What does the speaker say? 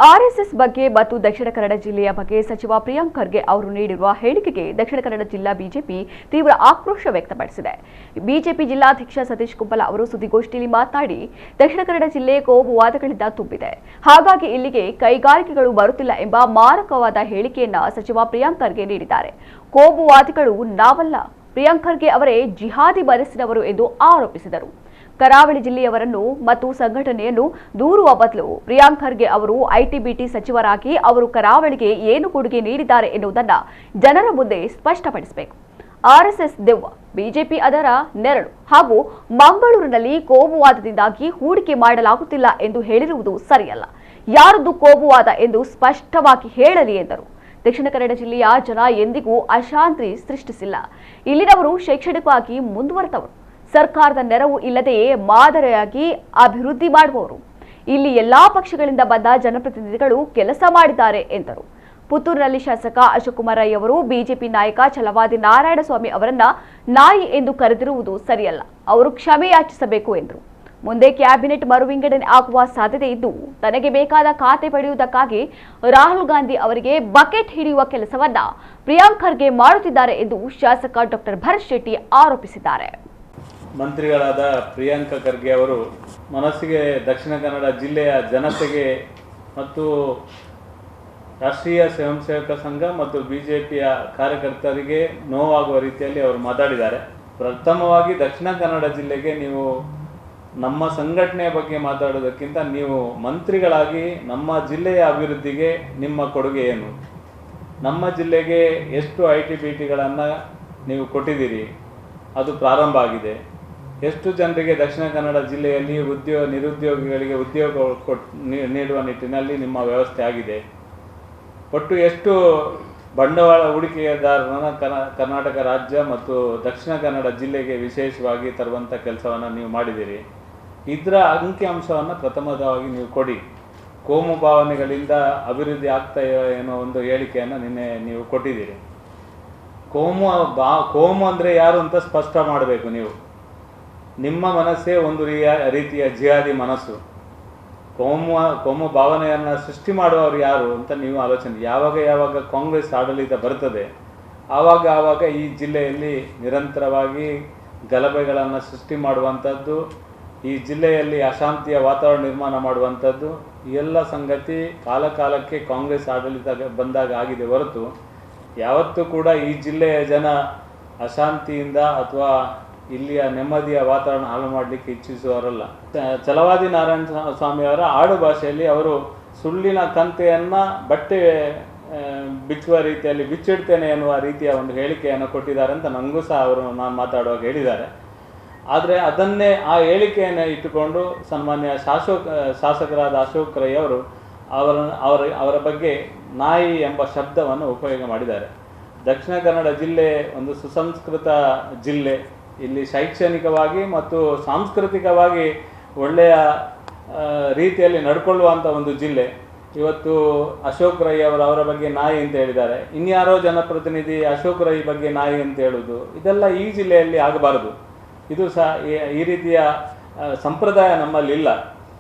RSS ಬಗ್ಗೆ ಮತ್ತು ದಕ್ಷಿಣ ಕನ್ನಡ ಜಿಲ್ಲೆಯ ಬಗ್ಗೆ ಸಚಿವ ಪ್ರಿಯಾಂಕ್ ಖರ್ಗೆ ಅವರು ನೀಡಿರುವ ಹೇಳಿಕೆಗೆ ದಕ್ಷಿಣ ಕನ್ನಡ ಜಿಲ್ಲಾ ಬಿಜೆಪಿ ತೀವ್ರ ಆಕ್ರೋಶ ವ್ಯಕ್ತಪಡಿಸಿದೆ. ಬಿಜೆಪಿ ಜಿಲ್ಲಾಧ್ಯಕ್ಷ ಸತೀಶ್ ಕುಂಬಲ ಅವರು ಸುದ್ದಿಗೋಷ್ಠಿಯಲ್ಲಿ ಮಾತನಾಡಿ, ದಕ್ಷಿಣ ಕನ್ನಡ ಜಿಲ್ಲೆ ಕೋಮುವಾದಗಳಿಂದ ತುಂಬಿದೆ, ಹಾಗಾಗಿ ಇಲ್ಲಿಗೆ ಕೈಗಾರಿಕೆಗಳು ಬರುತ್ತಿಲ್ಲ ಎಂಬ ಮಾರಕವಾದ ಹೇಳಿಕೆಯನ್ನ ಸಚಿವ ಪ್ರಿಯಾಂಕ್ ಖರ್ಗೆ ನೀಡಿದ್ದಾರೆ. ಕೋಮುವಾದಿಗಳು ನಾವಲ್ಲ, ಪ್ರಿಯಾಂಕ್ ಖರ್ಗೆ ಅವರೇ ಜಿಹಾದಿ ಮನಸ್ಸಿನವರು ಎಂದು ಆರೋಪಿಸಿದರು. ಕರಾವಳಿ ಜಿಲ್ಲೆಯವರನ್ನು ಮತ್ತು ಸಂಘಟನೆಯನ್ನು ದೂರುವ ಬದಲು ಪ್ರಿಯಾಂಕ್ ಖರ್ಗೆ ಅವರು ಐಟಿ-ಬಿಟಿ ಸಚಿವರಾಗಿ ಅವರು ಕರಾವಳಿಗೆ ಏನು ಕೊಡುಗೆ ನೀಡಿದ್ದಾರೆ ಎನ್ನುವುದನ್ನು ಜನರ ಮುಂದೆ ಸ್ಪಷ್ಟಪಡಿಸಬೇಕು. ಆರ್ಎಸ್ಎಸ್ ದೆವ್ವ, ಬಿಜೆಪಿ ಅದರ ನೆರಳು ಹಾಗೂ ಮಂಗಳೂರಿನಲ್ಲಿ ಕೋಮುವಾದದಿಂದಾಗಿ ಹೂಡಿಕೆ ಮಾಡಲಾಗುತ್ತಿಲ್ಲ ಎಂದು ಹೇಳಿರುವುದು ಸರಿಯಲ್ಲ. ಯಾರದ್ದು ಕೋಮುವಾದ ಎಂದು ಸ್ಪಷ್ಟವಾಗಿ ಹೇಳಲಿ ಎಂದರು. ದಕ್ಷಿಣ ಕನ್ನಡ ಜಿಲ್ಲೆಯ ಜನ ಎಂದಿಗೂ ಅಶಾಂತಿ ಸೃಷ್ಟಿಸಿಲ್ಲ. ಇಲ್ಲಿನವರು ಶೈಕ್ಷಣಿಕವಾಗಿ ಮುಂದುವರೆದವರು, ಸರ್ಕಾರದ ನೆರವು ಇಲ್ಲದೆಯೇ ಮಾದರಿಯಾಗಿ ಅಭಿವೃದ್ಧಿ ಮಾಡುವವರು. ಇಲ್ಲಿ ಎಲ್ಲಾ ಪಕ್ಷಗಳಿಂದ ಬಂದ ಜನಪ್ರತಿನಿಧಿಗಳು ಕೆಲಸ ಮಾಡಿದ್ದಾರೆ ಎಂದರು. ಪುತ್ತೂರಿನಲ್ಲಿ ಶಾಸಕ ಅಶೋಕ್ ಕುಮಾರ್ ರೈ ಅವರು ಬಿಜೆಪಿ ನಾಯಕ ಛಲವಾದಿ ನಾರಾಯಣಸ್ವಾಮಿ ಅವರನ್ನ ನಾಯಿ ಎಂದು ಕರೆದಿರುವುದು ಸರಿಯಲ್ಲ, ಅವರು ಕ್ಷಮೆ ಯಾಚಿಸಬೇಕು ಎಂದರು. ಮುಂದೆ ಕ್ಯಾಬಿನೆಟ್ ಮರುವಿಂಗಡಣೆ ಆಗುವ ಸಾಧ್ಯತೆ ಇದ್ದು, ತನಗೆ ಬೇಕಾದ ಖಾತೆ ಪಡೆಯುವುದಕ್ಕಾಗಿ ರಾಹುಲ್ ಗಾಂಧಿ ಅವರಿಗೆ ಬಕೆಟ್ ಹಿಡಿಯುವ ಕೆಲಸವನ್ನ ಪ್ರಿಯಾಂಕ್ ಖರ್ಗೆ ಮಾಡುತ್ತಿದ್ದಾರೆ ಎಂದು ಶಾಸಕ ಡಾಕ್ಟರ್ ಭರತ್ ಶೆಟ್ಟಿ ಆರೋಪಿಸಿದ್ದಾರೆ. ಮಂತ್ರಿಗಳಾದ ಪ್ರಿಯಾಂಕ್ ಖರ್ಗೆ ಅವರು ಮನಸ್ಸಿಗೆ ದಕ್ಷಿಣ ಕನ್ನಡ ಜಿಲ್ಲೆಯ ಜನತೆಗೆ ಮತ್ತು ರಾಷ್ಟ್ರೀಯ ಸ್ವಯಂ ಸೇವಕ ಸಂಘ ಮತ್ತು ಬಿಜೆಪಿಯ ಕಾರ್ಯಕರ್ತರಿಗೆ ನೋವಾಗುವ ರೀತಿಯಲ್ಲಿ ಅವರು ಮಾತಾಡಿದ್ದಾರೆ. ಪ್ರಥಮವಾಗಿ ದಕ್ಷಿಣ ಕನ್ನಡ ಜಿಲ್ಲೆಗೆ ನೀವು ನಮ್ಮ ಸಂಘಟನೆಯ ಬಗ್ಗೆ ಮಾತಾಡೋದಕ್ಕಿಂತ ನೀವು ಮಂತ್ರಿಗಳಾಗಿ ನಮ್ಮ ಜಿಲ್ಲೆಯ ಅಭಿವೃದ್ಧಿಗೆ ನಿಮ್ಮ ಕೊಡುಗೆ ಏನು, ನಮ್ಮ ಜಿಲ್ಲೆಗೆ ಎಷ್ಟು ಐಟಿ-ಬಿಟಿಗಳನ್ನು ನೀವು ಕೊಟ್ಟಿದ್ದೀರಿ, ಅದು ಪ್ರಾರಂಭ ಆಗಿದೆ, ಎಷ್ಟು ಜನರಿಗೆ ದಕ್ಷಿಣ ಕನ್ನಡ ಜಿಲ್ಲೆಯಲ್ಲಿ ನಿರುದ್ಯೋಗಿಗಳಿಗೆ ಉದ್ಯೋಗ ನೀಡುವ ನಿಟ್ಟಿನಲ್ಲಿ ನಿಮ್ಮ ವ್ಯವಸ್ಥೆ ಆಗಿದೆ, ಒಟ್ಟು ಎಷ್ಟು ಬಂಡವಾಳ ಹೂಡಿಕೆದಾರರನ್ನು ಕರ್ನಾಟಕ ರಾಜ್ಯ ಮತ್ತು ದಕ್ಷಿಣ ಕನ್ನಡ ಜಿಲ್ಲೆಗೆ ವಿಶೇಷವಾಗಿ ತರುವಂಥ ಕೆಲಸವನ್ನು ನೀವು ಮಾಡಿದ್ದೀರಿ, ಇದರ ಅಂಕಿಅಂಶವನ್ನು ಪ್ರಥಮವಾಗಿ ನೀವು ಕೊಡಿ. ಕೋಮು ಭಾವನೆಗಳಿಂದ ಅಭಿವೃದ್ಧಿ ಆಗ್ತಾ ಏನೋ ಒಂದು ಹೇಳಿಕೆಯನ್ನು ನಿನ್ನೆ ನೀವು ಕೊಟ್ಟಿದ್ದೀರಿ. ಕೋಮು ಅಂದರೆ ಯಾರು ಅಂತ ಸ್ಪಷ್ಟ ಮಾಡಬೇಕು. ನಿಮ್ಮ ಮನಸ್ಸೇ ಒಂದು ರೀತಿಯ ಜಿಹಾದಿ ಮನಸ್ಸು. ಕೋಮು ಭಾವನೆಯನ್ನು ಸೃಷ್ಟಿ ಮಾಡುವವರು ಯಾರು ಅಂತ ನೀವು ಆಲೋಚನೆ. ಯಾವಾಗ ಕಾಂಗ್ರೆಸ್ ಆಡಳಿತ ಬರ್ತದೆ ಆವಾಗ ಈ ಜಿಲ್ಲೆಯಲ್ಲಿ ನಿರಂತರವಾಗಿ ಗಲಭೆಗಳನ್ನು ಸೃಷ್ಟಿ ಮಾಡುವಂಥದ್ದು, ಈ ಜಿಲ್ಲೆಯಲ್ಲಿ ಅಶಾಂತಿಯ ವಾತಾವರಣ ನಿರ್ಮಾಣ ಮಾಡುವಂಥದ್ದು ಎಲ್ಲ ಸಂಗತಿ ಕಾಲಕಾಲಕ್ಕೆ ಕಾಂಗ್ರೆಸ್ ಆಡಳಿತ ಬಂದಾಗ ಆಗಿದೆ ಹೊರತು ಯಾವತ್ತೂ ಕೂಡ ಈ ಜಿಲ್ಲೆಯ ಜನ ಅಶಾಂತಿಯಿಂದ ಅಥವಾ ಇಲ್ಲಿಯ ನೆಮ್ಮದಿಯ ವಾತಾವರಣ ಹಾಳು ಮಾಡಲಿಕ್ಕೆ ಇಚ್ಛಿಸುವವರಲ್ಲ. ಛಲವಾದಿ ನಾರಾಯಣ ಸ್ವಾಮಿಯವರ ಆಡು ಭಾಷೆಯಲ್ಲಿ ಅವರು ಸುಳ್ಳಿನ ಕಂತೆಯನ್ನು ಬಟ್ಟೆ ಬಿಚ್ಚುವ ರೀತಿಯಲ್ಲಿ ಬಿಚ್ಚಿಡ್ತೇನೆ ಎನ್ನುವ ರೀತಿಯ ಒಂದು ಹೇಳಿಕೆಯನ್ನು ಕೊಟ್ಟಿದ್ದಾರೆ ಅಂತ ನನಗೂ ಸಹ ಅವರು ನಾನು ಮಾತಾಡುವಾಗ ಹೇಳಿದ್ದಾರೆ. ಆದರೆ ಅದನ್ನೇ ಆ ಹೇಳಿಕೆಯನ್ನು ಇಟ್ಟುಕೊಂಡು ಸನ್ಮಾನ್ಯ ಶಾಸಕರಾದ ಅಶೋಕ್ ರೈ ಅವರು ಅವರ ಬಗ್ಗೆ ನಾಯಿ ಎಂಬ ಶಬ್ದವನ್ನು ಉಪಯೋಗ ಮಾಡಿದ್ದಾರೆ. ದಕ್ಷಿಣ ಕನ್ನಡ ಜಿಲ್ಲೆ ಒಂದು ಸುಸಂಸ್ಕೃತ ಜಿಲ್ಲೆ. ಇಲ್ಲಿ ಶೈಕ್ಷಣಿಕವಾಗಿ ಮತ್ತು ಸಾಂಸ್ಕೃತಿಕವಾಗಿ ಒಳ್ಳೆಯ ರೀತಿಯಲ್ಲಿ ನಡ್ಕೊಳ್ಳುವಂಥ ಒಂದು ಜಿಲ್ಲೆ. ಇವತ್ತು ಅಶೋಕ್ ರೈ ಅವರ ಬಗ್ಗೆ ನಾಯಿ ಅಂತ ಹೇಳಿದ್ದಾರೆ, ಇನ್ಯಾರೋ ಜನಪ್ರತಿನಿಧಿ ಅಶೋಕ್ ರೈ ಬಗ್ಗೆ ನಾಯಿ ಅಂತ ಹೇಳುವುದು, ಇದೆಲ್ಲ ಈ ಜಿಲ್ಲೆಯಲ್ಲಿ ಆಗಬಾರದು. ಇದು ಸಹ ಈ ರೀತಿಯ ಸಂಪ್ರದಾಯ ನಮ್ಮಲ್ಲಿ ಇಲ್ಲ.